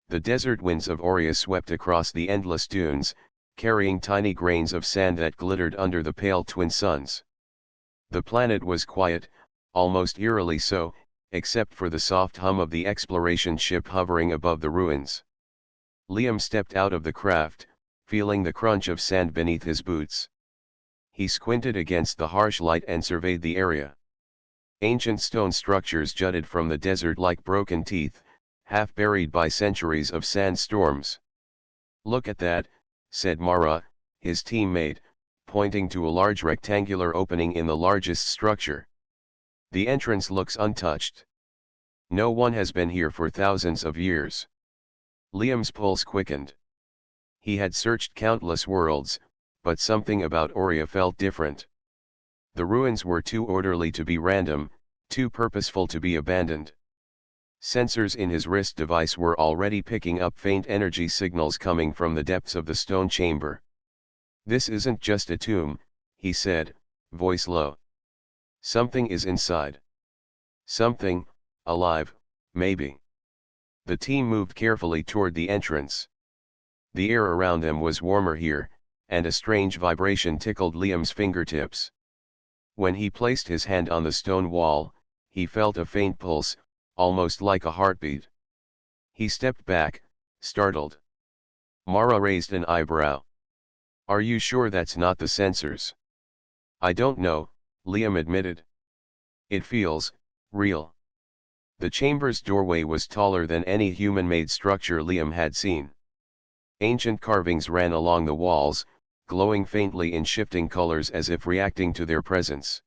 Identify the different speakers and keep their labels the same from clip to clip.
Speaker 1: The desert winds of Aurea swept across the endless dunes, carrying tiny grains of sand that glittered under the pale twin suns. The planet was quiet, almost eerily so, except for the soft hum of the exploration ship hovering above the ruins. Liam stepped out of the craft, feeling the crunch of sand beneath his boots. He squinted against the harsh light and surveyed the area. Ancient stone structures jutted from the desert like broken teeth, half buried by centuries of sandstorms. "Look at that," said Mara, his teammate, pointing to a large rectangular opening in the largest structure. "The entrance looks untouched. No one has been here for thousands of years." Liam's pulse quickened. He had searched countless worlds, but something about Aurea felt different. The ruins were too orderly to be random, too purposeful to be abandoned. Sensors in his wrist device were already picking up faint energy signals coming from the depths of the stone chamber. "This isn't just a tomb," he said, voice low. "Something is inside. Something, alive, maybe." The team moved carefully toward the entrance. The air around them was warmer here, and a strange vibration tickled Liam's fingertips. When he placed his hand on the stone wall, he felt a faint pulse, almost like a heartbeat. He stepped back, startled. Mara raised an eyebrow. "Are you sure that's not the sensors?" "I don't know," Liam admitted. "It feels real." The chamber's doorway was taller than any human-made structure Liam had seen. Ancient carvings ran along the walls, glowing faintly in shifting colors as if reacting to their presence.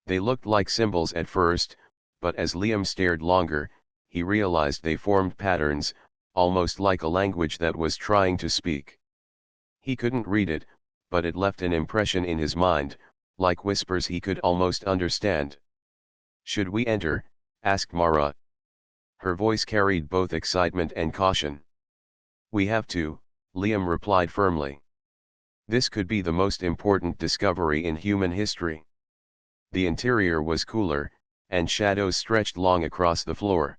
Speaker 1: They looked like symbols at first, but as Liam stared longer, he realized they formed patterns, almost like a language that was trying to speak. He couldn't read it, but it left an impression in his mind, like whispers he could almost understand. "Should we enter?" asked Mara. Her voice carried both excitement and caution. "We have to," Liam replied firmly. "This could be the most important discovery in human history." The interior was cooler, and shadows stretched long across the floor.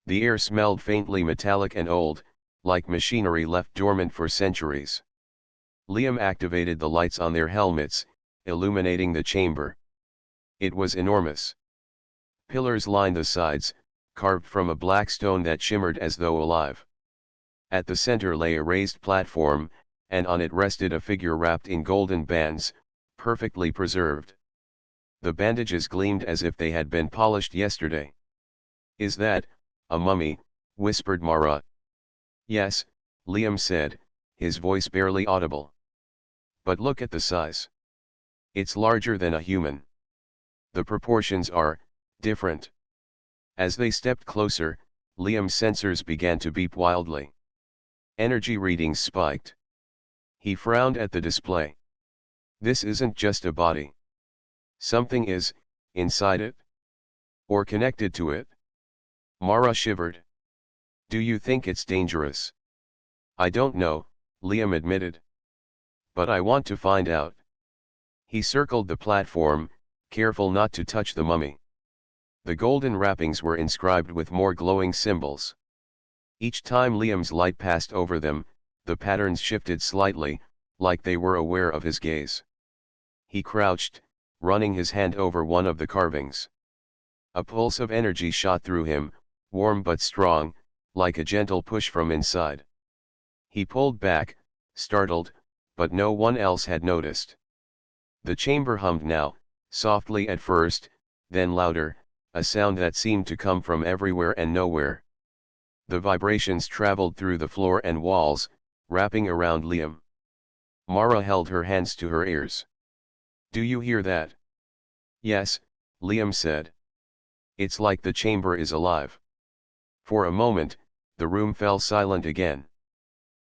Speaker 1: The air smelled faintly metallic and old, like machinery left dormant for centuries. Liam activated the lights on their helmets, illuminating the chamber. It was enormous. Pillars lined the sides, carved from a black stone that shimmered as though alive. At the center lay a raised platform, and on it rested a figure wrapped in golden bands, perfectly preserved. The bandages gleamed as if they had been polished yesterday. "Is that a mummy?" whispered Mara. "Yes," Liam said, his voice barely audible. "But look at the size. It's larger than a human. The proportions are different." As they stepped closer, Liam's sensors began to beep wildly. Energy readings spiked. He frowned at the display. "This isn't just a body. Something is inside it? Or connected to it?" Mara shivered. "Do you think it's dangerous?" "I don't know," Liam admitted. "But I want to find out." He circled the platform, careful not to touch the mummy. The golden wrappings were inscribed with more glowing symbols. Each time Liam's light passed over them, the patterns shifted slightly, like they were aware of his gaze. He crouched, running his hand over one of the carvings. A pulse of energy shot through him, warm but strong, like a gentle push from inside. He pulled back, startled, but no one else had noticed. The chamber hummed now, softly at first, then louder, a sound that seemed to come from everywhere and nowhere. The vibrations traveled through the floor and walls, wrapping around Liam. Mara held her hands to her ears. "Do you hear that?" "Yes," Liam said. "It's like the chamber is alive." For a moment, the room fell silent again.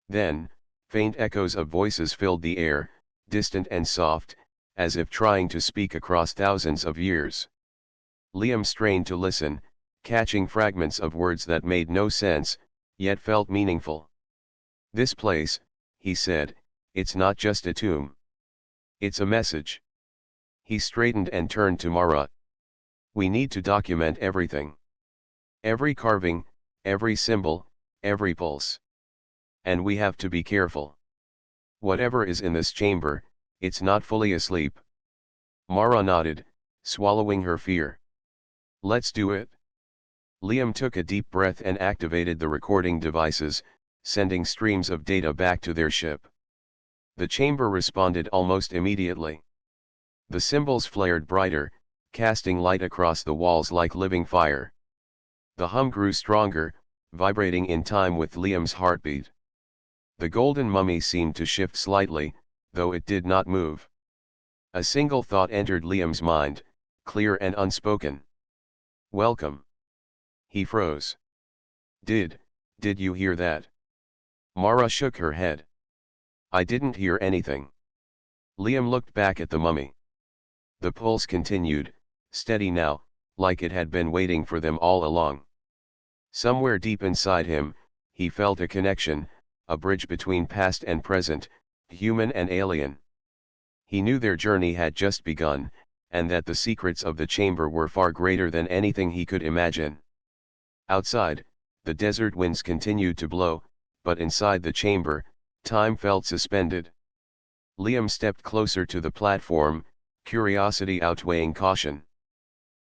Speaker 1: Then, faint echoes of voices filled the air, distant and soft, as if trying to speak across thousands of years. Liam strained to listen, catching fragments of words that made no sense, yet felt meaningful. "This place," he said, "it's not just a tomb. It's a message." He straightened and turned to Mara. "We need to document everything. Every carving, every symbol, every pulse. And we have to be careful. Whatever is in this chamber, it's not fully asleep. Mara nodded, swallowing her fear. Let's do it. Liam took a deep breath and activated the recording devices, sending streams of data back to their ship. The chamber responded almost immediately. The symbols flared brighter, casting light across the walls like living fire. The hum grew stronger, vibrating in time with Liam's heartbeat. The golden mummy seemed to shift slightly, though it did not move. A single thought entered Liam's mind, clear and unspoken. Welcome. He froze. Did you hear that? Mara shook her head. I didn't hear anything. Liam looked back at the mummy. The pulse continued, steady now, like it had been waiting for them all along. Somewhere deep inside him, he felt a connection, a bridge between past and present, human and alien. He knew their journey had just begun, and that the secrets of the chamber were far greater than anything he could imagine. Outside, the desert winds continued to blow, but inside the chamber, time felt suspended. Liam stepped closer to the platform, curiosity outweighing caution.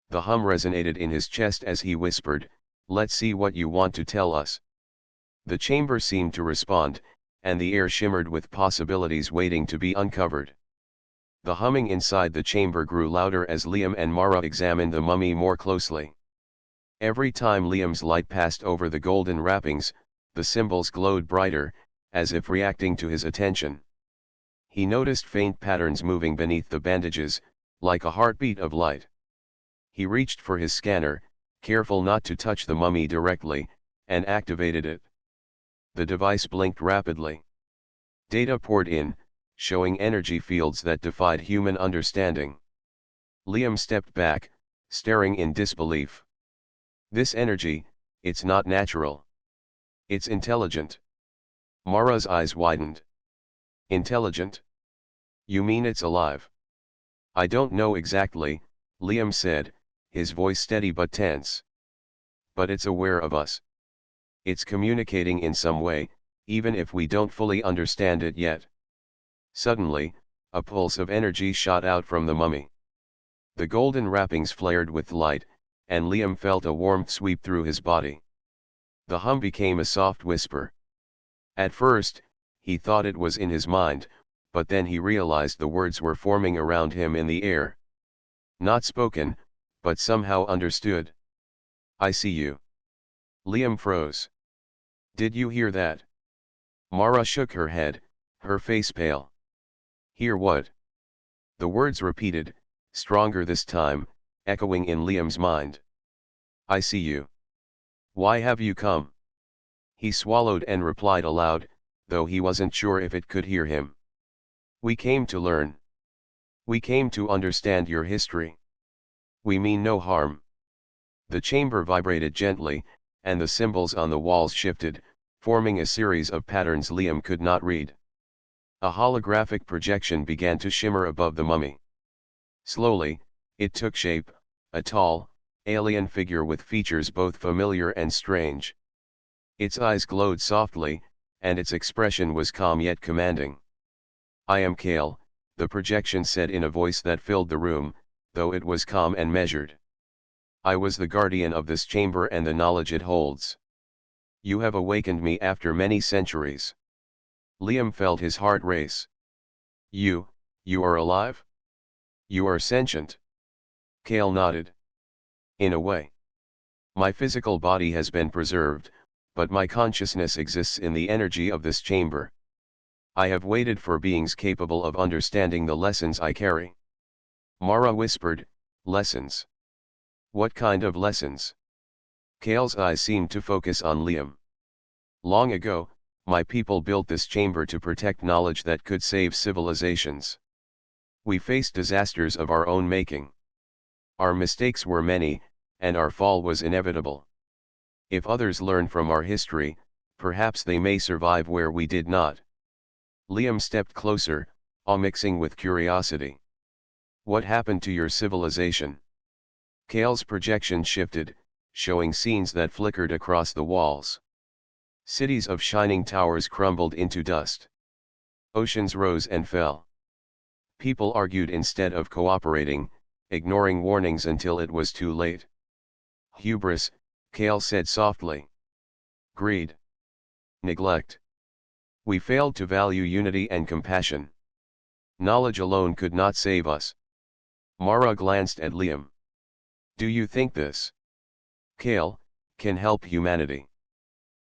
Speaker 1: The hum resonated in his chest as he whispered, "Let's see what you want to tell us." The chamber seemed to respond, and the air shimmered with possibilities waiting to be uncovered. The humming inside the chamber grew louder as Liam and Mara examined the mummy more closely. Every time Liam's light passed over the golden wrappings, the symbols glowed brighter, as if reacting to his attention. He noticed faint patterns moving beneath the bandages, like a heartbeat of light. He reached for his scanner, careful not to touch the mummy directly, and activated it. The device blinked rapidly. Data poured in, showing energy fields that defied human understanding. Liam stepped back, staring in disbelief. This energy, it's not natural. It's intelligent. Mara's eyes widened. Intelligent? You mean it's alive? I don't know exactly, Liam said, his voice steady but tense. But it's aware of us. It's communicating in some way, even if we don't fully understand it yet. Suddenly, a pulse of energy shot out from the mummy. The golden wrappings flared with light, and Liam felt a warmth sweep through his body. The hum became a soft whisper. At first, he thought it was in his mind, but then he realized the words were forming around him in the air. Not spoken, but somehow understood. I see you. Liam froze. Did you hear that? Mara shook her head, her face pale. Hear what? The words repeated, stronger this time, echoing in Liam's mind. I see you. Why have you come? He swallowed and replied aloud, though he wasn't sure if it could hear him. We came to learn. We came to understand your history. We mean no harm. The chamber vibrated gently, and the symbols on the walls shifted, forming a series of patterns Liam could not read. A holographic projection began to shimmer above the mummy. Slowly, it took shape, a tall, alien figure with features both familiar and strange. Its eyes glowed softly, and its expression was calm yet commanding. I am Kale, the projection said in a voice that filled the room, though it was calm and measured. I was the guardian of this chamber and the knowledge it holds. You have awakened me after many centuries. Liam felt his heart race. You are alive? You are sentient? Kale nodded. In a way. My physical body has been preserved, but my consciousness exists in the energy of this chamber. I have waited for beings capable of understanding the lessons I carry. Mara whispered, lessons. What kind of lessons? Kale's eyes seemed to focus on Liam. Long ago, my people built this chamber to protect knowledge that could save civilizations. We faced disasters of our own making. Our mistakes were many, and our fall was inevitable. If others learn from our history, perhaps they may survive where we did not. Liam stepped closer, awe mixing with curiosity. What happened to your civilization? Kale's projection shifted, showing scenes that flickered across the walls. Cities of shining towers crumbled into dust. Oceans rose and fell. People argued instead of cooperating, ignoring warnings until it was too late. Hubris, Kale said softly. Greed. Neglect. We failed to value unity and compassion. Knowledge alone could not save us. Mara glanced at Liam. Do you think this, Kale, can help humanity?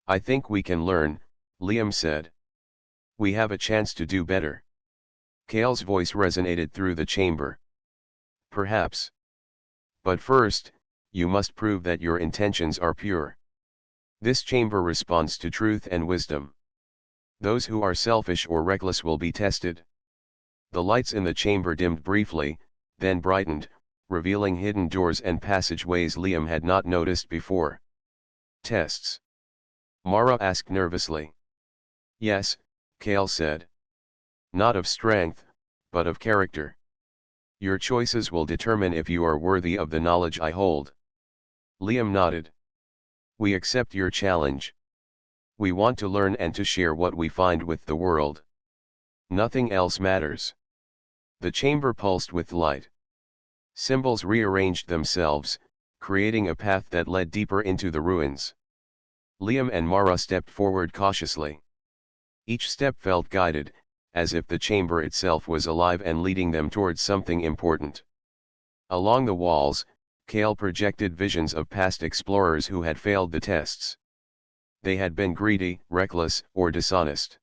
Speaker 1: I think we can learn, Liam said. We have a chance to do better. Kale's voice resonated through the chamber. Perhaps. But first, you must prove that your intentions are pure. This chamber responds to truth and wisdom. Those who are selfish or reckless will be tested. The lights in the chamber dimmed briefly, then brightened, revealing hidden doors and passageways Liam had not noticed before. Tests? Mara asked nervously. Yes, Kale said. Not of strength, but of character. Your choices will determine if you are worthy of the knowledge I hold. Liam nodded. We accept your challenge. We want to learn and to share what we find with the world. Nothing else matters. The chamber pulsed with light. Symbols rearranged themselves, creating a path that led deeper into the ruins. Liam and Mara stepped forward cautiously. Each step felt guided, as if the chamber itself was alive and leading them towards something important. Along the walls, Kale projected visions of past explorers who had failed the tests. They had been greedy, reckless, or dishonest.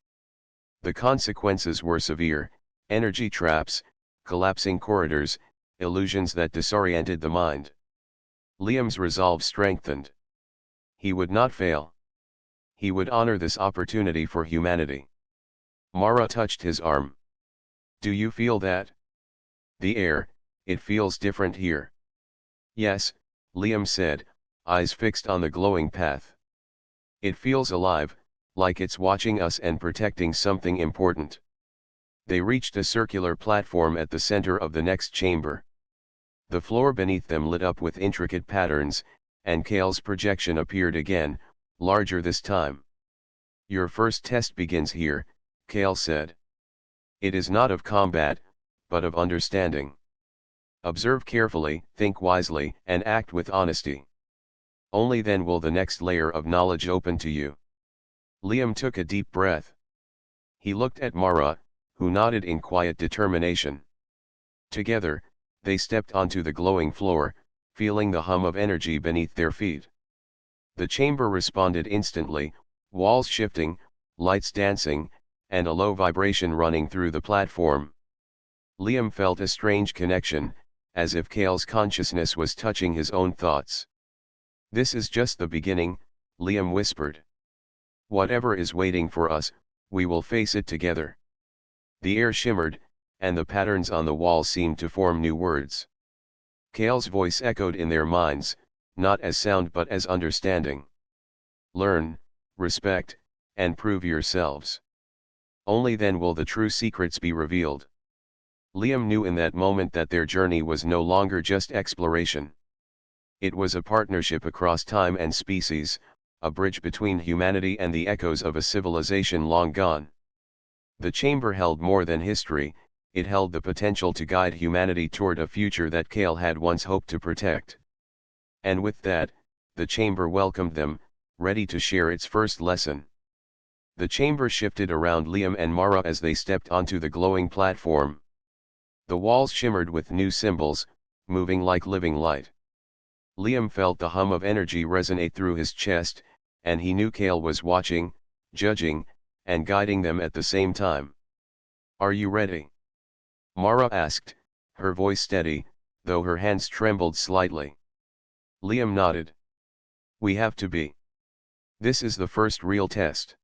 Speaker 1: The consequences were severe: energy traps, collapsing corridors, illusions that disoriented the mind. Liam's resolve strengthened. He would not fail. He would honor this opportunity for humanity. Mara touched his arm. Do you feel that? The air, it feels different here. Yes, Liam said, eyes fixed on the glowing path. It feels alive, like it's watching us and protecting something important. They reached a circular platform at the center of the next chamber. The floor beneath them lit up with intricate patterns, and Kale's projection appeared again, larger this time. Your first test begins here, Kale said. It is not of combat, but of understanding. Observe carefully, think wisely, and act with honesty. Only then will the next layer of knowledge open to you. Liam took a deep breath. He looked at Mara, who nodded in quiet determination. Together, they stepped onto the glowing floor, feeling the hum of energy beneath their feet. The chamber responded instantly, walls shifting, lights dancing, and a low vibration running through the platform. Liam felt a strange connection, as if Kale's consciousness was touching his own thoughts. This is just the beginning, Liam whispered. Whatever is waiting for us, we will face it together. The air shimmered, and the patterns on the wall seemed to form new words. Kale's voice echoed in their minds, not as sound but as understanding. Learn, respect, and prove yourselves. Only then will the true secrets be revealed. Liam knew in that moment that their journey was no longer just exploration. It was a partnership across time and species, a bridge between humanity and the echoes of a civilization long gone. The chamber held more than history, it held the potential to guide humanity toward a future that Kale had once hoped to protect. And with that, the chamber welcomed them, ready to share its first lesson. The chamber shifted around Liam and Mara as they stepped onto the glowing platform. The walls shimmered with new symbols, moving like living light. Liam felt the hum of energy resonate through his chest, and he knew Kale was watching, judging, and guiding them at the same time. Are you ready? Mara asked, her voice steady, though her hands trembled slightly. Liam nodded. We have to be. This is the first real test.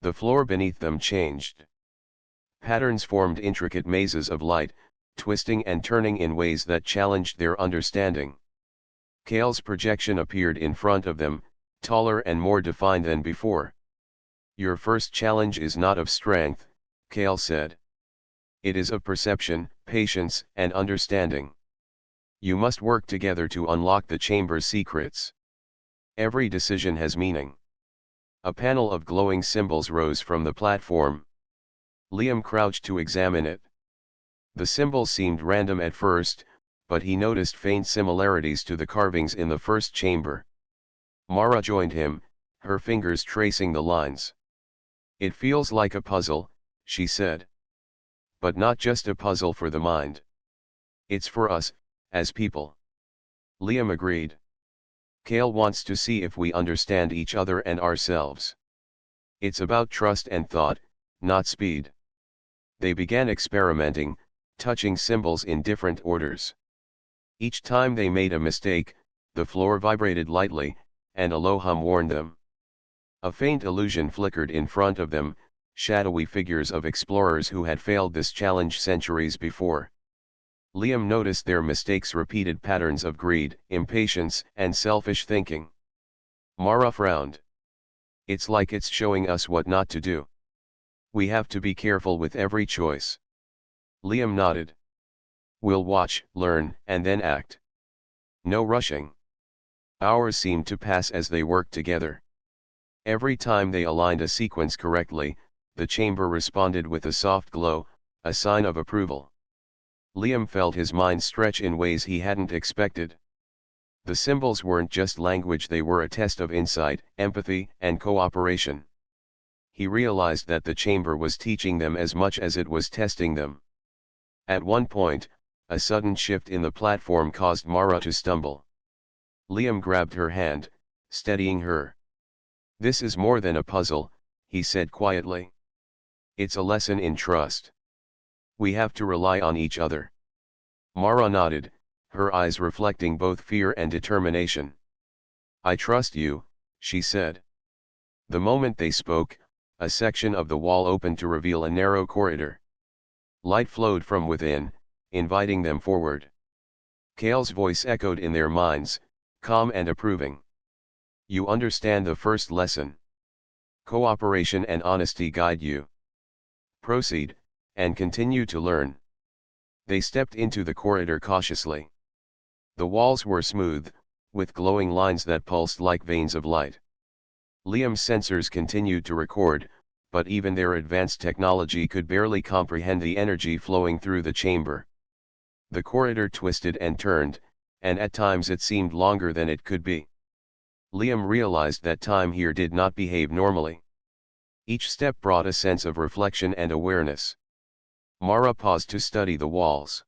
Speaker 1: The floor beneath them changed. Patterns formed intricate mazes of light, twisting and turning in ways that challenged their understanding. Kale's projection appeared in front of them, taller and more defined than before. Your first challenge is not of strength, Kale said. It is of perception, patience, and understanding. You must work together to unlock the chamber's secrets. Every decision has meaning. A panel of glowing symbols rose from the platform. Liam crouched to examine it. The symbols seemed random at first, but he noticed faint similarities to the carvings in the first chamber. Mara joined him, her fingers tracing the lines. "It feels like a puzzle," she said. "But not just a puzzle for the mind. It's for us, as people." Liam agreed. "Kale wants to see if we understand each other and ourselves. It's about trust and thought, not speed." They began experimenting, touching symbols in different orders. Each time they made a mistake, the floor vibrated lightly, and a low hum warned them. A faint illusion flickered in front of them, shadowy figures of explorers who had failed this challenge centuries before. Liam noticed their mistakes repeated patterns of greed, impatience, and selfish thinking. Mara frowned. "It's like it's showing us what not to do. We have to be careful with every choice." Liam nodded. "We'll watch, learn, and then act. No rushing." Hours seemed to pass as they worked together. Every time they aligned a sequence correctly, the chamber responded with a soft glow, a sign of approval. Liam felt his mind stretch in ways he hadn't expected. The symbols weren't just language, they were a test of insight, empathy, and cooperation. He realized that the chamber was teaching them as much as it was testing them. At one point, a sudden shift in the platform caused Mara to stumble. Liam grabbed her hand, steadying her. "This is more than a puzzle," he said quietly. "It's a lesson in trust. We have to rely on each other." Mara nodded, her eyes reflecting both fear and determination. "I trust you," she said. The moment they spoke, a section of the wall opened to reveal a narrow corridor. Light flowed from within, inviting them forward. Kale's voice echoed in their minds, calm and approving. "You understand the first lesson. Cooperation and honesty guide you. Proceed, and continue to learn." They stepped into the corridor cautiously. The walls were smooth, with glowing lines that pulsed like veins of light. Liam's sensors continued to record, but even their advanced technology could barely comprehend the energy flowing through the chamber. The corridor twisted and turned, and at times it seemed longer than it could be. Liam realized that time here did not behave normally. Each step brought a sense of reflection and awareness. Mara paused to study the walls.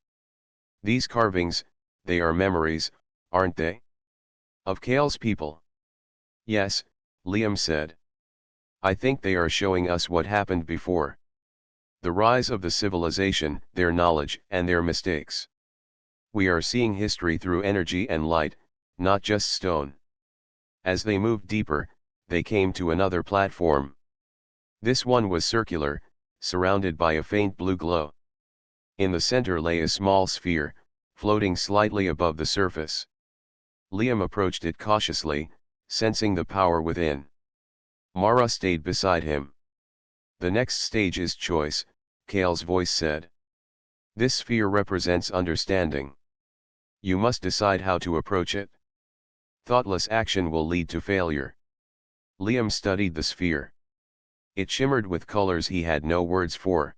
Speaker 1: "These carvings, they are memories, aren't they? Of Kale's people?" "Yes," Liam said. "I think they are showing us what happened before. The rise of the civilization, their knowledge, and their mistakes. We are seeing history through energy and light, not just stone." As they moved deeper, they came to another platform. This one was circular, surrounded by a faint blue glow. In the center lay a small sphere, floating slightly above the surface. Liam approached it cautiously, sensing the power within. Mara stayed beside him. "The next stage is choice," Kale's voice said. "This sphere represents understanding. You must decide how to approach it. Thoughtless action will lead to failure." Liam studied the sphere. It shimmered with colors he had no words for.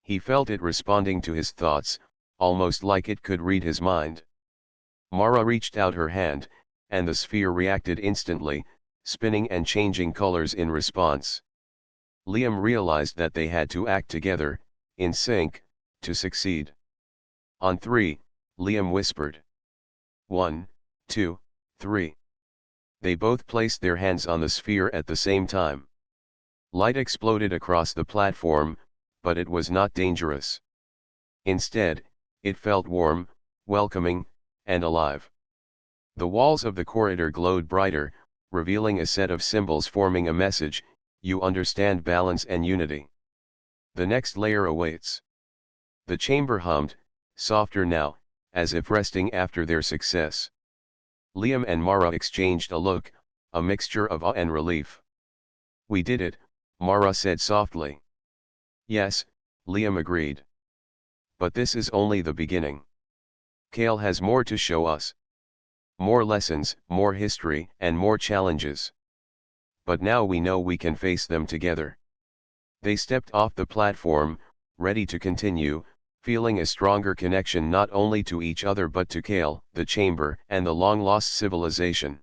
Speaker 1: He felt it responding to his thoughts, almost like it could read his mind. Mara reached out her hand, and the sphere reacted instantly, spinning and changing colors in response. Liam realized that they had to act together, in sync, to succeed. "On three," Liam whispered. "1, 2, 3. They both placed their hands on the sphere at the same time. Light exploded across the platform, but it was not dangerous. Instead, it felt warm, welcoming, and alive. The walls of the corridor glowed brighter, revealing a set of symbols forming a message: "You understand balance and unity. The next layer awaits." The chamber hummed, softer now, as if resting after their success. Liam and Mara exchanged a look, a mixture of awe and relief. "We did it," Mara said softly. "Yes," Liam agreed. "But this is only the beginning. Kale has more to show us. More lessons, more history, and more challenges. but now we know we can face them together. They stepped off the platform, ready to continue, feeling a stronger connection not only to each other but to Kale, the chamber, and the long-lost civilization.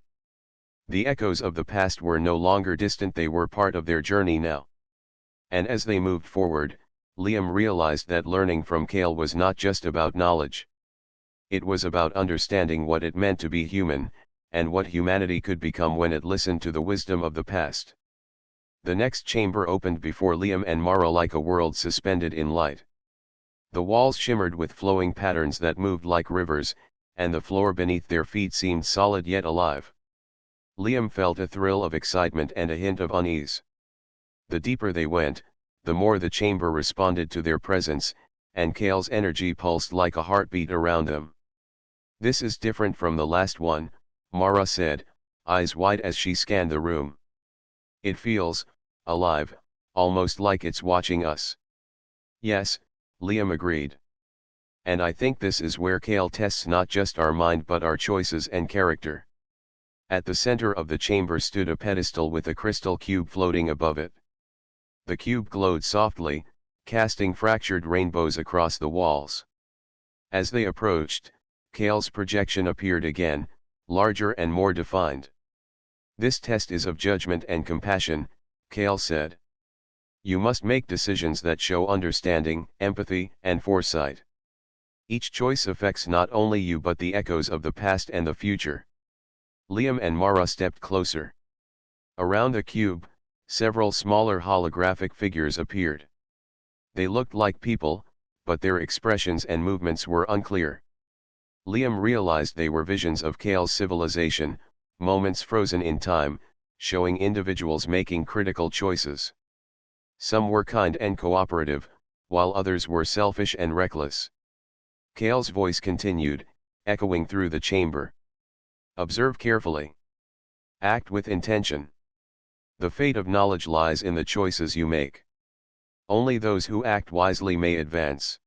Speaker 1: The echoes of the past were no longer distant, they were part of their journey now. And as they moved forward, Liam realized that learning from Kale was not just about knowledge. It was about understanding what it meant to be human, and what humanity could become when it listened to the wisdom of the past. The next chamber opened before Liam and Mara like a world suspended in light. The walls shimmered with flowing patterns that moved like rivers, and the floor beneath their feet seemed solid yet alive. Liam felt a thrill of excitement and a hint of unease. The deeper they went, the more the chamber responded to their presence, and Kale's energy pulsed like a heartbeat around them. "This is different from the last one," Mara said, eyes wide as she scanned the room. "It feels alive, almost like it's watching us." "Yes," Liam agreed. "And I think this is where Kale tests not just our mind but our choices and character." At the center of the chamber stood a pedestal with a crystal cube floating above it. The cube glowed softly, casting fractured rainbows across the walls. As they approached, Kale's projection appeared again, larger and more defined. "This test is of judgment and compassion," Kale said. "You must make decisions that show understanding, empathy, and foresight. Each choice affects not only you but the echoes of the past and the future." Liam and Mara stepped closer. Around the cube, several smaller holographic figures appeared. They looked like people, but their expressions and movements were unclear. Liam realized they were visions of Kale's civilization, moments frozen in time, showing individuals making critical choices. Some were kind and cooperative, while others were selfish and reckless. Kale's voice continued, echoing through the chamber. "Observe carefully. Act with intention. The fate of knowledge lies in the choices you make. Only those who act wisely may advance."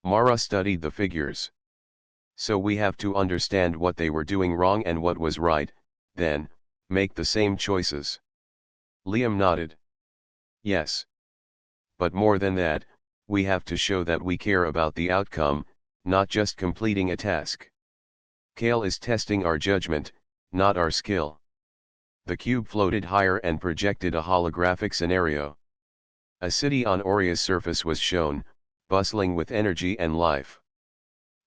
Speaker 1: Mara studied the figures. "So we have to understand what they were doing wrong and what was right, then, make the same choices." Liam nodded. "Yes. But more than that, we have to show that we care about the outcome, not just completing a task. Kale is testing our judgment, not our skill." The cube floated higher and projected a holographic scenario. A city on Oria's surface was shown, bustling with energy and life.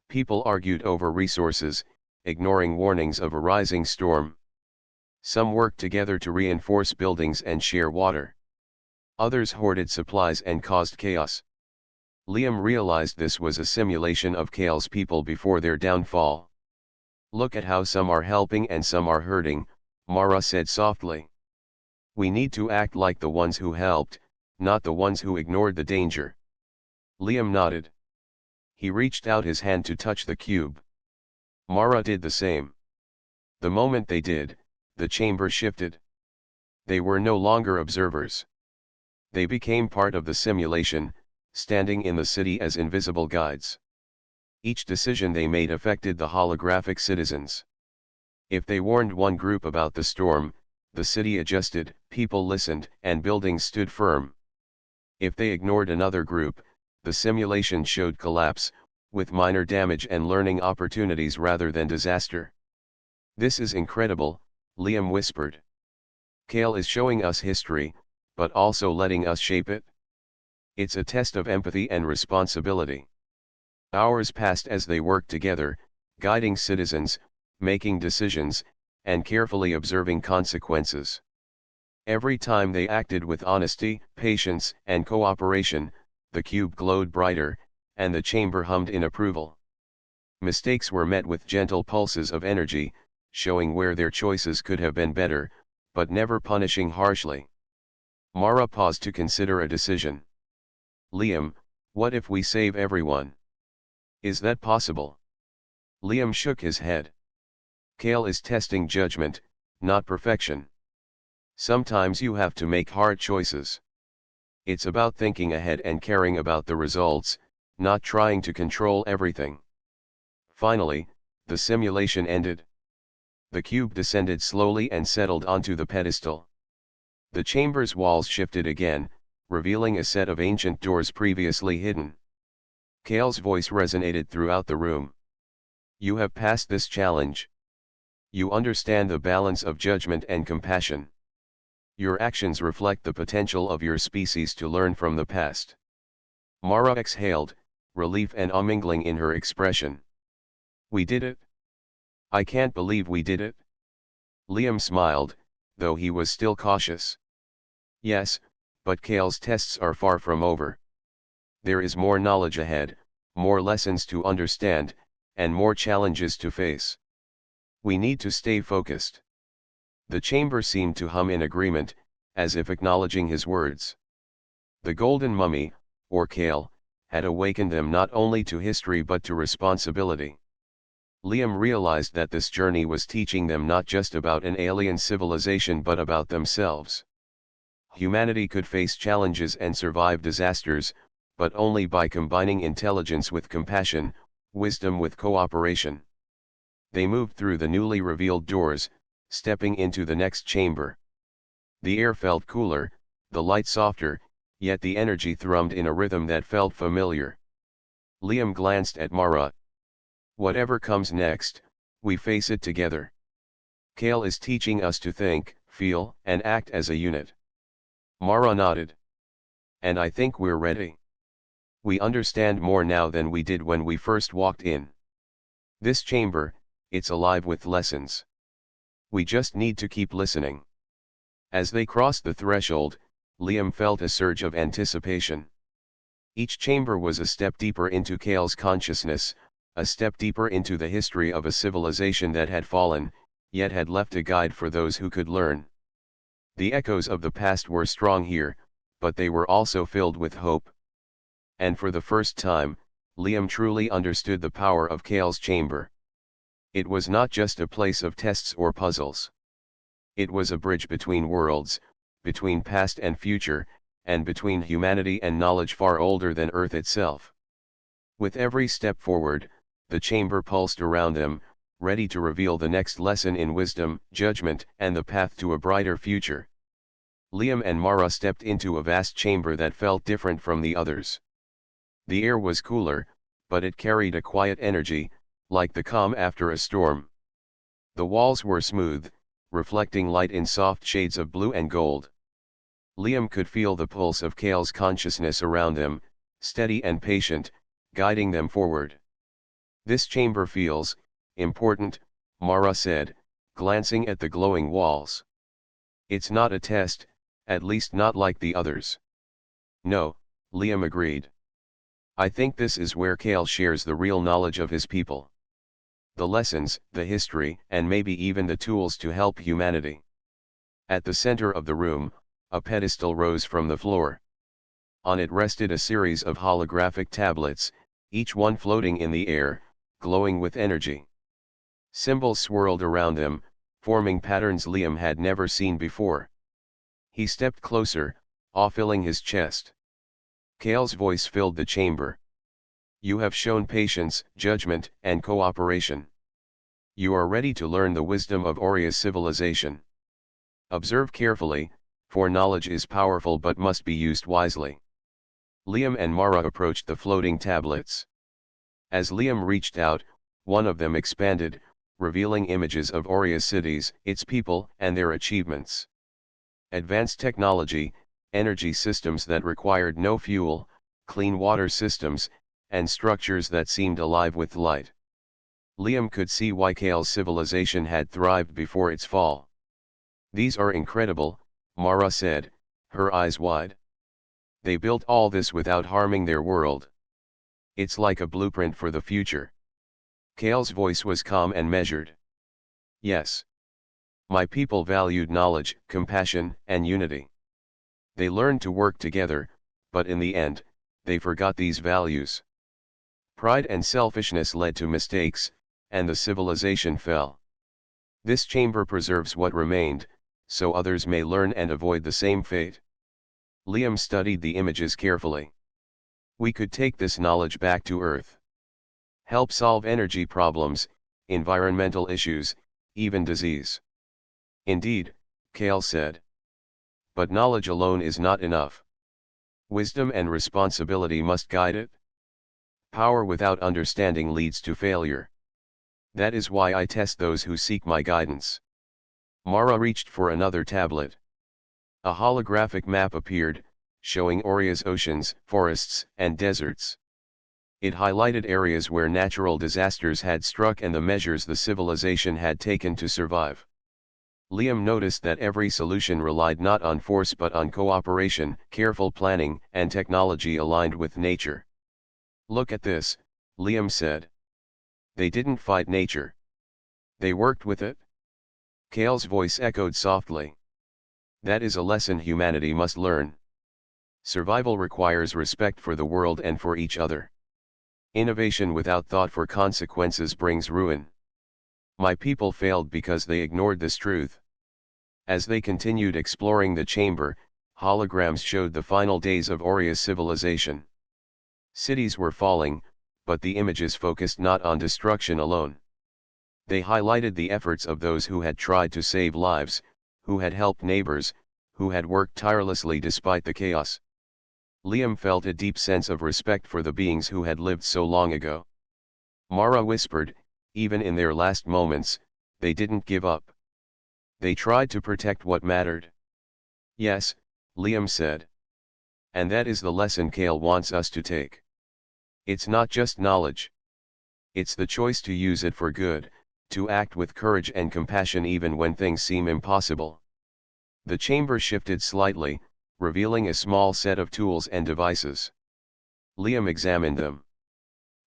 Speaker 1: People argued over resources, ignoring warnings of a rising storm. Some worked together to reinforce buildings and share water. Others hoarded supplies and caused chaos. Liam realized this was a simulation of Kale's people before their downfall. "Look at how some are helping and some are hurting," Mara said softly. "We need to act like the ones who helped, not the ones who ignored the danger." Liam nodded. He reached out his hand to touch the cube. Mara did the same. The moment they did, the chamber shifted. They were no longer observers. They became part of the simulation, standing in the city as invisible guides. Each decision they made affected the holographic citizens. If they warned one group about the storm, the city adjusted, people listened, and buildings stood firm. If they ignored another group, the simulation showed collapse, with minor damage and learning opportunities rather than disaster. "This is incredible," Liam whispered. "Kale is showing us history, but also letting us shape it. It's a test of empathy and responsibility." Hours passed as they worked together, guiding citizens, making decisions, and carefully observing consequences. Every time they acted with honesty, patience, and cooperation, the cube glowed brighter, and the chamber hummed in approval. Mistakes were met with gentle pulses of energy, showing where their choices could have been better, but never punishing harshly. Mara paused to consider a decision. "Liam, what if we save everyone? Is that possible?" Liam shook his head. "Kale is testing judgment, not perfection. Sometimes you have to make hard choices. It's about thinking ahead and caring about the results, not trying to control everything." Finally, the simulation ended. The cube descended slowly and settled onto the pedestal. The chamber's walls shifted again, revealing a set of ancient doors previously hidden. Kale's voice resonated throughout the room. You have passed this challenge. You understand the balance of judgment and compassion. Your actions reflect the potential of your species to learn from the past. Mara exhaled, relief and awe mingling in her expression. We did it. I can't believe we did it. Liam smiled, though he was still cautious. Yes, but Kale's tests are far from over. There is more knowledge ahead, more lessons to understand, and more challenges to face. We need to stay focused. The chamber seemed to hum in agreement, as if acknowledging his words. The golden mummy, or Kale, had awakened them not only to history but to responsibility. Liam realized that this journey was teaching them not just about an alien civilization but about themselves. Humanity could face challenges and survive disasters, but only by combining intelligence with compassion, wisdom with cooperation. They moved through the newly revealed doors, stepping into the next chamber. The air felt cooler, the light softer, yet the energy thrummed in a rhythm that felt familiar. Liam glanced at Mara. Whatever comes next, we face it together. Kale is teaching us to think, feel, and act as a unit. Mara nodded. And I think we're ready. We understand more now than we did when we first walked in. This chamber, it's alive with lessons. We just need to keep listening. As they crossed the threshold, Liam felt a surge of anticipation. Each chamber was a step deeper into Kale's consciousness, a step deeper into the history of a civilization that had fallen, yet had left a guide for those who could learn. The echoes of the past were strong here, but they were also filled with hope. And for the first time, Liam truly understood the power of Kale's chamber. It was not just a place of tests or puzzles. It was a bridge between worlds, between past and future, and between humanity and knowledge far older than Earth itself. With every step forward, the chamber pulsed around them, ready to reveal the next lesson in wisdom, judgment, and the path to a brighter future. Liam and Mara stepped into a vast chamber that felt different from the others. The air was cooler, but it carried a quiet energy, like the calm after a storm. The walls were smooth, reflecting light in soft shades of blue and gold. Liam could feel the pulse of Kale's consciousness around them, steady and patient, guiding them forward. This chamber feels important, Mara said, glancing at the glowing walls. It's not a test, at least not like the others. No, Liam agreed. I think this is where Kale shares the real knowledge of his people. The lessons, the history, and maybe even the tools to help humanity. At the center of the room, a pedestal rose from the floor. On it rested a series of holographic tablets, each one floating in the air, glowing with energy. Symbols swirled around them, forming patterns Liam had never seen before. He stepped closer, awe filling his chest. Kale's voice filled the chamber. You have shown patience, judgment, and cooperation. You are ready to learn the wisdom of Oria's civilization. Observe carefully, for knowledge is powerful but must be used wisely. Liam and Mara approached the floating tablets. As Liam reached out, one of them expanded, revealing images of Oria's cities, its people, and their achievements. Advanced technology, energy systems that required no fuel, clean water systems, and structures that seemed alive with light. Liam could see why Kale's civilization had thrived before its fall. These are incredible, Mara said, her eyes wide. They built all this without harming their world. It's like a blueprint for the future. Kale's voice was calm and measured. Yes. My people valued knowledge, compassion, and unity. They learned to work together, but in the end, they forgot these values. Pride and selfishness led to mistakes, and the civilization fell. This chamber preserves what remained, so others may learn and avoid the same fate. Liam studied the images carefully. We could take this knowledge back to Earth. Help solve energy problems, environmental issues, even disease. Indeed, Kale said. But knowledge alone is not enough. Wisdom and responsibility must guide it. Power without understanding leads to failure. That is why I test those who seek my guidance. Mara reached for another tablet. A holographic map appeared, showing Oria's oceans, forests, and deserts. It highlighted areas where natural disasters had struck and the measures the civilization had taken to survive. Liam noticed that every solution relied not on force but on cooperation, careful planning, and technology aligned with nature. "Look at this," Liam said. "They didn't fight nature. They worked with it." Kale's voice echoed softly. "That is a lesson humanity must learn. Survival requires respect for the world and for each other. Innovation without thought for consequences brings ruin. My people failed because they ignored this truth." As they continued exploring the chamber, holograms showed the final days of Oria's civilization. Cities were falling, but the images focused not on destruction alone. They highlighted the efforts of those who had tried to save lives, who had helped neighbors, who had worked tirelessly despite the chaos. Liam felt a deep sense of respect for the beings who had lived so long ago. Mara whispered, "Even in their last moments, they didn't give up. They tried to protect what mattered." "Yes," Liam said. "And that is the lesson Kale wants us to take. It's not just knowledge. It's the choice to use it for good, to act with courage and compassion even when things seem impossible." The chamber shifted slightly, revealing a small set of tools and devices. Liam examined them.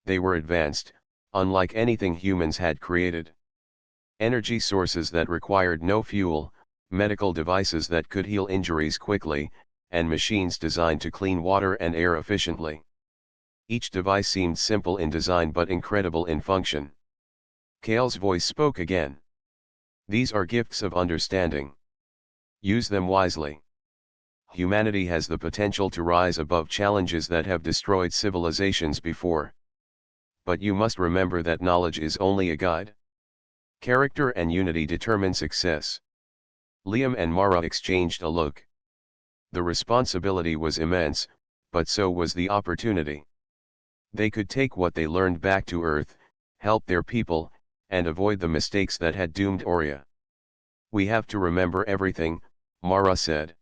Speaker 1: They were advanced, unlike anything humans had created. Energy sources that required no fuel, medical devices that could heal injuries quickly, and machines designed to clean water and air efficiently. Each device seemed simple in design but incredible in function. Kale's voice spoke again. "These are gifts of understanding. Use them wisely. Humanity has the potential to rise above challenges that have destroyed civilizations before. But you must remember that knowledge is only a guide. Character and unity determine success." Liam and Mara exchanged a look. The responsibility was immense, but so was the opportunity. They could take what they learned back to Earth, help their people, and avoid the mistakes that had doomed Oria. "We have to remember everything," Mara said.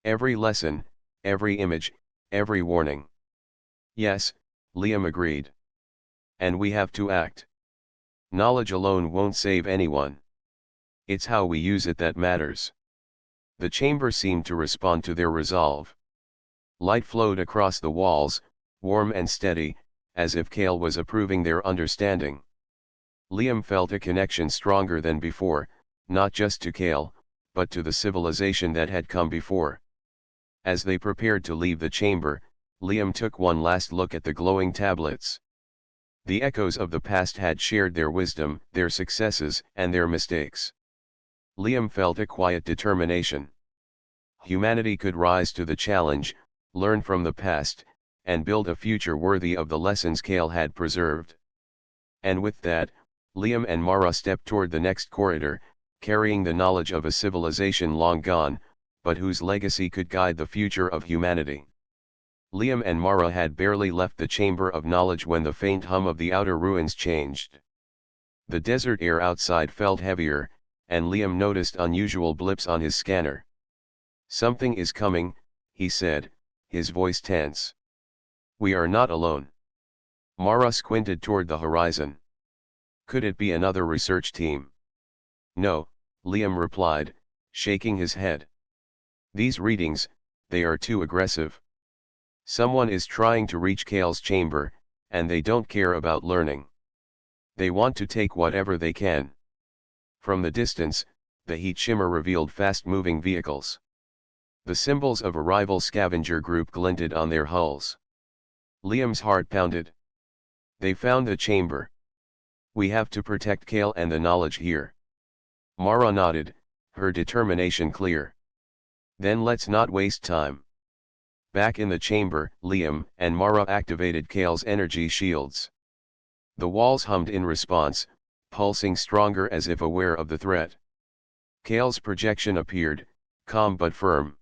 Speaker 1: "Every lesson, every image, every warning." "Yes," Liam agreed. "And we have to act. Knowledge alone won't save anyone. It's how we use it that matters." The chamber seemed to respond to their resolve. Light flowed across the walls, warm and steady, as if Kale was approving their understanding. Liam felt a connection stronger than before, not just to Kale, but to the civilization that had come before. As they prepared to leave the chamber, Liam took one last look at the glowing tablets. The echoes of the past had shared their wisdom, their successes, and their mistakes. Liam felt a quiet determination. Humanity could rise to the challenge, learn from the past, and build a future worthy of the lessons Kale had preserved. And with that, Liam and Mara stepped toward the next corridor, carrying the knowledge of a civilization long gone, but whose legacy could guide the future of humanity. Liam and Mara had barely left the Chamber of Knowledge when the faint hum of the outer ruins changed. The desert air outside felt heavier, and Liam noticed unusual blips on his scanner. "Something is coming," he said, his voice tense. "We are not alone." Mara squinted toward the horizon. "Could it be another research team?" "No," Liam replied, shaking his head. "These readings, they are too aggressive. Someone is trying to reach Kale's chamber, and they don't care about learning. They want to take whatever they can." From the distance, the heat shimmer revealed fast-moving vehicles. The symbols of a rival scavenger group glinted on their hulls. Liam's heart pounded. They found the chamber. "We have to protect Kale and the knowledge here." Mara nodded, her determination clear. "Then let's not waste time." Back in the chamber, Liam and Mara activated Kale's energy shields. The walls hummed in response, pulsing stronger as if aware of the threat. Kale's projection appeared, calm but firm.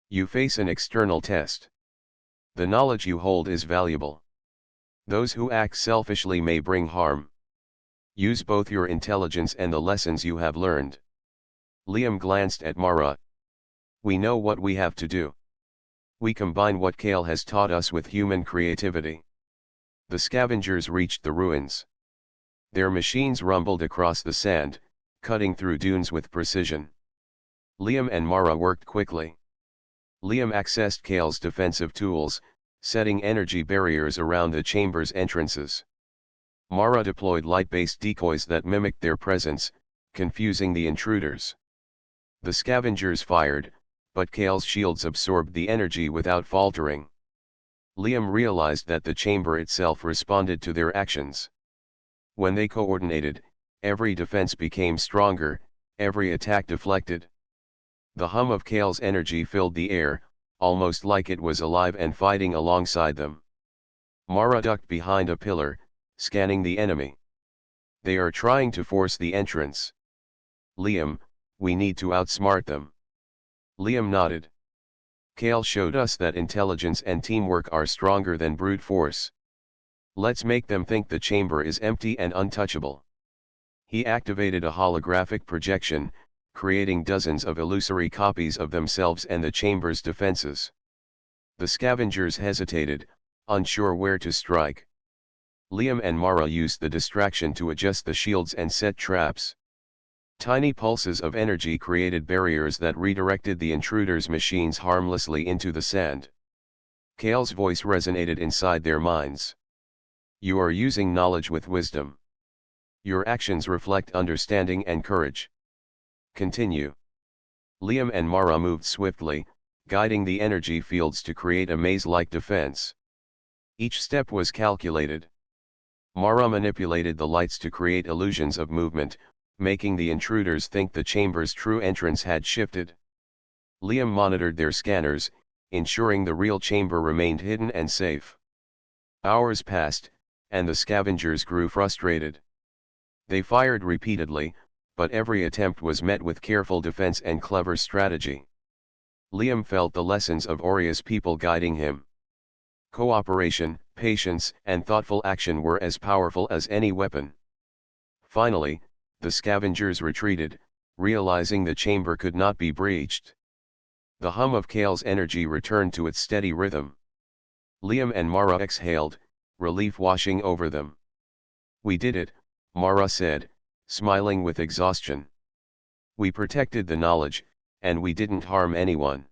Speaker 1: You face an external test. The knowledge you hold is valuable. Those who act selfishly may bring harm. Use both your intelligence and the lessons you have learned. Liam glanced at Mara. We know what we have to do. We combine what Kale has taught us with human creativity. The scavengers reached the ruins. Their machines rumbled across the sand, cutting through dunes with precision. Liam and Mara worked quickly. Liam accessed Kale's defensive tools, setting energy barriers around the chamber's entrances. Mara deployed light-based decoys that mimicked their presence, confusing the intruders. The scavengers fired, but Kale's shields absorbed the energy without faltering. Liam realized that the chamber itself responded to their actions. When they coordinated, every defense became stronger, every attack deflected. The hum of Kale's energy filled the air, almost like it was alive and fighting alongside them. Mara ducked behind a pillar, scanning the enemy. They are trying to force the entrance. Liam, we need to outsmart them. Liam nodded. Kale showed us that intelligence and teamwork are stronger than brute force. Let's make them think the chamber is empty and untouchable. He activated a holographic projection, creating dozens of illusory copies of themselves and the chamber's defenses. The scavengers hesitated, unsure where to strike. Liam and Mara used the distraction to adjust the shields and set traps. Tiny pulses of energy created barriers that redirected the intruders' machines harmlessly into the sand. Kale's voice resonated inside their minds. You are using knowledge with wisdom. Your actions reflect understanding and courage. Continue. Liam and Mara moved swiftly, guiding the energy fields to create a maze-like defense. Each step was calculated. Mara manipulated the lights to create illusions of movement, making the intruders think the chamber's true entrance had shifted. Liam monitored their scanners, ensuring the real chamber remained hidden and safe. Hours passed, and the scavengers grew frustrated. They fired repeatedly, but every attempt was met with careful defense and clever strategy. Liam felt the lessons of Oria's people guiding him. Cooperation, patience, and thoughtful action were as powerful as any weapon. Finally, the scavengers retreated, realizing the chamber could not be breached. The hum of Kale's energy returned to its steady rhythm. Liam and Mara exhaled, relief washing over them. We did it, Mara said, smiling with exhaustion. We protected the knowledge, and we didn't harm anyone.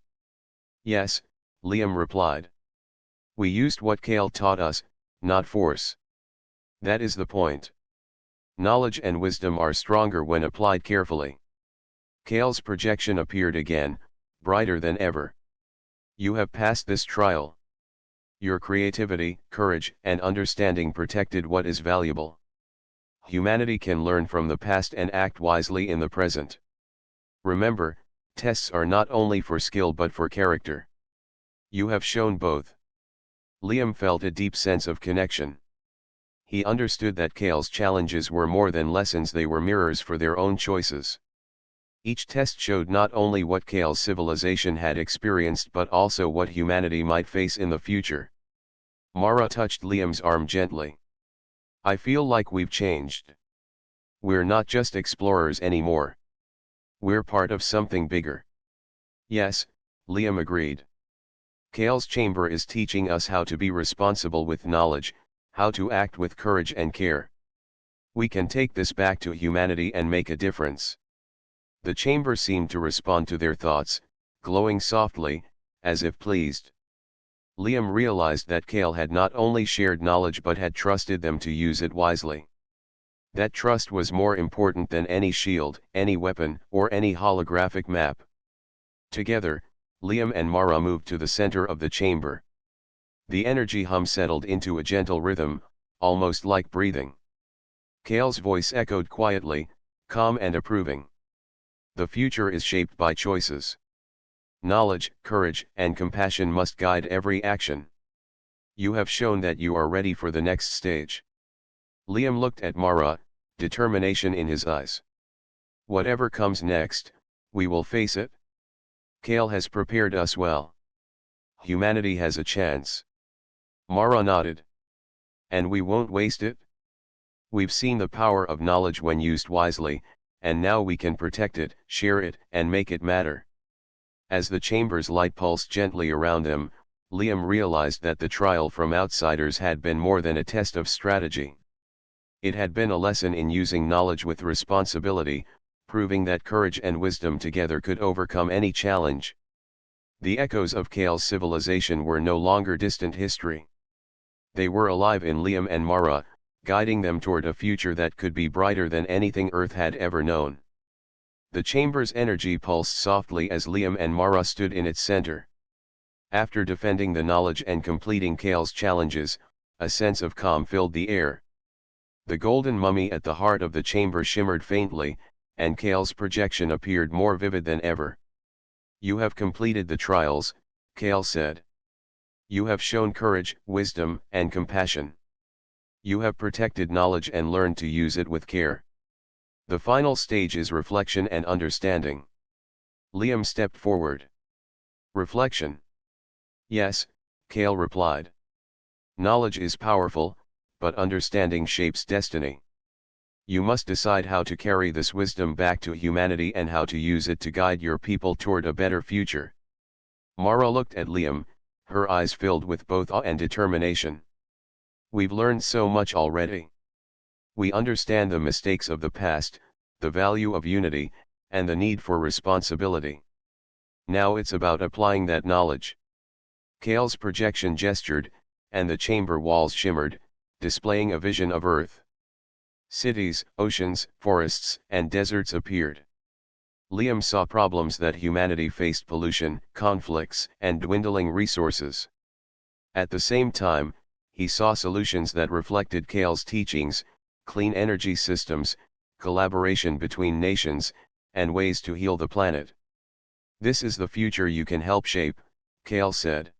Speaker 1: Yes, Liam replied. We used what Kale taught us, not force. That is the point. Knowledge and wisdom are stronger when applied carefully. Kale's projection appeared again, brighter than ever. You have passed this trial. Your creativity, courage, and understanding protected what is valuable. Humanity can learn from the past and act wisely in the present. Remember, tests are not only for skill but for character. You have shown both. Liam felt a deep sense of connection. He understood that Kale's challenges were more than lessons, they were mirrors for their own choices. Each test showed not only what Kale's civilization had experienced but also what humanity might face in the future. Mara touched Liam's arm gently. I feel like we've changed. We're not just explorers anymore. We're part of something bigger. Yes, Liam agreed. Kale's chamber is teaching us how to be responsible with knowledge, how to act with courage and care. We can take this back to humanity and make a difference. The chamber seemed to respond to their thoughts, glowing softly, as if pleased. Liam realized that Kale had not only shared knowledge but had trusted them to use it wisely. That trust was more important than any shield, any weapon, or any holographic map. Together, Liam and Mara moved to the center of the chamber. The energy hum settled into a gentle rhythm, almost like breathing. Kale's voice echoed quietly, calm and approving. The future is shaped by choices. Knowledge, courage, and compassion must guide every action. You have shown that you are ready for the next stage. Liam looked at Mara, determination in his eyes. Whatever comes next, we will face it. Kale has prepared us well. Humanity has a chance. Mara nodded. And we won't waste it? We've seen the power of knowledge when used wisely, and now we can protect it, share it, and make it matter. As the chamber's light pulsed gently around them, Liam realized that the trial from outsiders had been more than a test of strategy. It had been a lesson in using knowledge with responsibility, proving that courage and wisdom together could overcome any challenge. The echoes of Kale's civilization were no longer distant history. They were alive in Liam and Mara, guiding them toward a future that could be brighter than anything Earth had ever known. The chamber's energy pulsed softly as Liam and Mara stood in its center. After defending the knowledge and completing Kale's challenges, a sense of calm filled the air. The golden mummy at the heart of the chamber shimmered faintly, and Kale's projection appeared more vivid than ever. You have completed the trials, Kale said. You have shown courage, wisdom, and compassion. You have protected knowledge and learned to use it with care. The final stage is reflection and understanding. Liam stepped forward. Reflection. Yes, Kale replied. Knowledge is powerful, but understanding shapes destiny. You must decide how to carry this wisdom back to humanity and how to use it to guide your people toward a better future. Mara looked at Liam, her eyes filled with both awe and determination. We've learned so much already. We understand the mistakes of the past, the value of unity, and the need for responsibility. Now it's about applying that knowledge. Kale's projection gestured, and the chamber walls shimmered, displaying a vision of Earth. Cities, oceans, forests, and deserts appeared. Liam saw problems that humanity faced: pollution, conflicts, and dwindling resources. At the same time, he saw solutions that reflected Kale's teachings: clean energy systems, collaboration between nations, and ways to heal the planet. This is the future you can help shape, Kale said.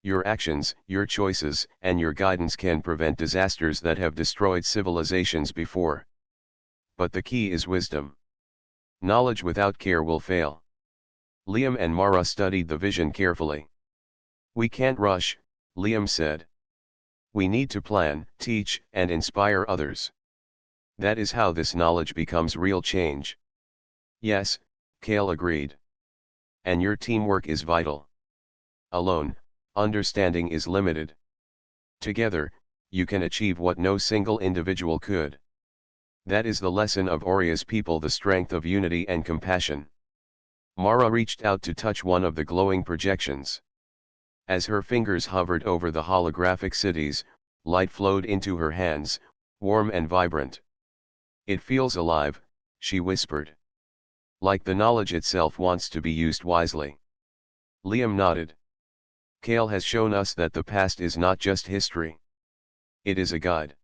Speaker 1: Your actions, your choices, and your guidance can prevent disasters that have destroyed civilizations before. But the key is wisdom. Knowledge without care will fail. Liam and Mara studied the vision carefully. We can't rush, Liam said. We need to plan, teach, and inspire others. That is how this knowledge becomes real change. Yes, Kale agreed. And your teamwork is vital. Alone, understanding is limited. Together, you can achieve what no single individual could. That is the lesson of Oria's people: the strength of unity and compassion. Mara reached out to touch one of the glowing projections. As her fingers hovered over the holographic cities, light flowed into her hands, warm and vibrant. It feels alive, she whispered. Like the knowledge itself wants to be used wisely. Liam nodded. Kale has shown us that the past is not just history. It is a guide.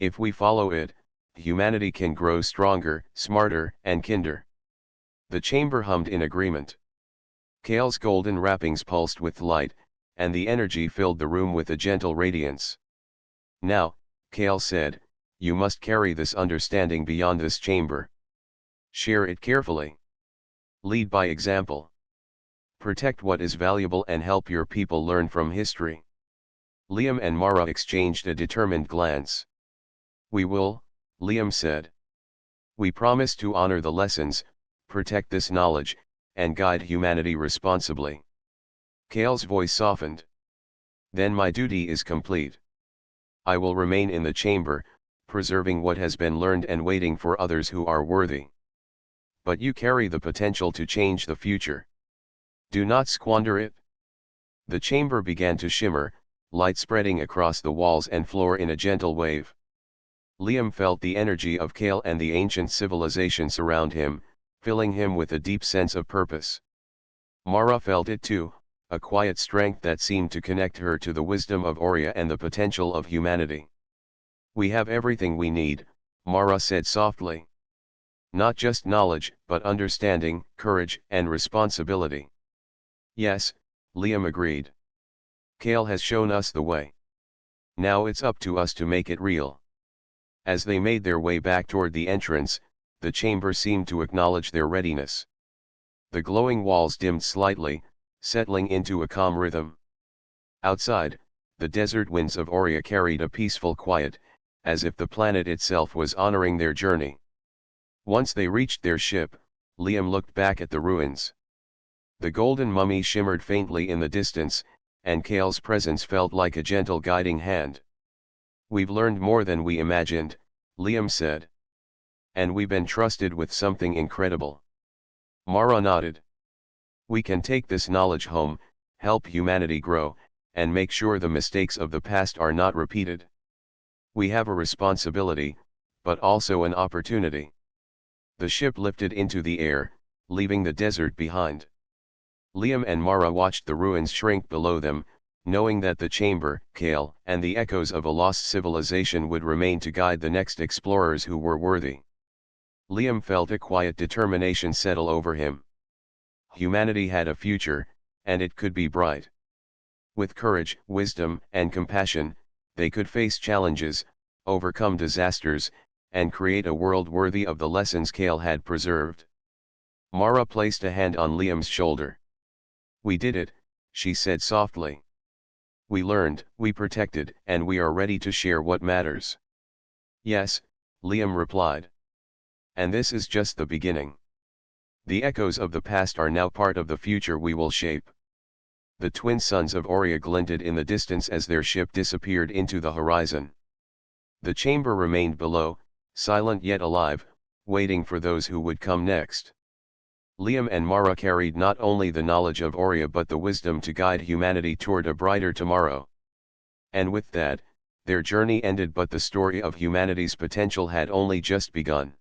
Speaker 1: If we follow it, humanity can grow stronger, smarter, and kinder. The chamber hummed in agreement. Kale's golden wrappings pulsed with light, and the energy filled the room with a gentle radiance. Now, Kale said, you must carry this understanding beyond this chamber. Share it carefully. Lead by example. Protect what is valuable and help your people learn from history. Liam and Mara exchanged a determined glance. We will, Liam said. We promise to honor the lessons, protect this knowledge, and guide humanity responsibly. Kale's voice softened. Then my duty is complete. I will remain in the chamber, preserving what has been learned and waiting for others who are worthy. But you carry the potential to change the future. Do not squander it. The chamber began to shimmer, light spreading across the walls and floor in a gentle wave. Liam felt the energy of Kale and the ancient civilization surround him, filling him with a deep sense of purpose. Mara felt it too, a quiet strength that seemed to connect her to the wisdom of Oria and the potential of humanity. We have everything we need, Mara said softly. Not just knowledge, but understanding, courage, and responsibility. Yes, Liam agreed. Kale has shown us the way. Now it's up to us to make it real. As they made their way back toward the entrance, the chamber seemed to acknowledge their readiness. The glowing walls dimmed slightly, settling into a calm rhythm. Outside, the desert winds of Aurea carried a peaceful quiet, as if the planet itself was honoring their journey. Once they reached their ship, Liam looked back at the ruins. The golden mummy shimmered faintly in the distance, and Kale's presence felt like a gentle guiding hand. "We've learned more than we imagined," Liam said. "And we've been trusted with something incredible." Mara nodded. "We can take this knowledge home, help humanity grow, and make sure the mistakes of the past are not repeated. We have a responsibility, but also an opportunity." The ship lifted into the air, leaving the desert behind. Liam and Mara watched the ruins shrink below them, knowing that the chamber, Kale, and the echoes of a lost civilization would remain to guide the next explorers who were worthy. Liam felt a quiet determination settle over him. Humanity had a future, and it could be bright. With courage, wisdom, and compassion, they could face challenges, overcome disasters, and create a world worthy of the lessons Kale had preserved. Mara placed a hand on Liam's shoulder. "We did it," she said softly. "We learned, we protected, and we are ready to share what matters." "Yes," Liam replied. "And this is just the beginning. The echoes of the past are now part of the future we will shape." The twin suns of Aurea glinted in the distance as their ship disappeared into the horizon. The chamber remained below, silent yet alive, waiting for those who would come next. Liam and Mara carried not only the knowledge of Aurea but the wisdom to guide humanity toward a brighter tomorrow. And with that, their journey ended, but the story of humanity's potential had only just begun.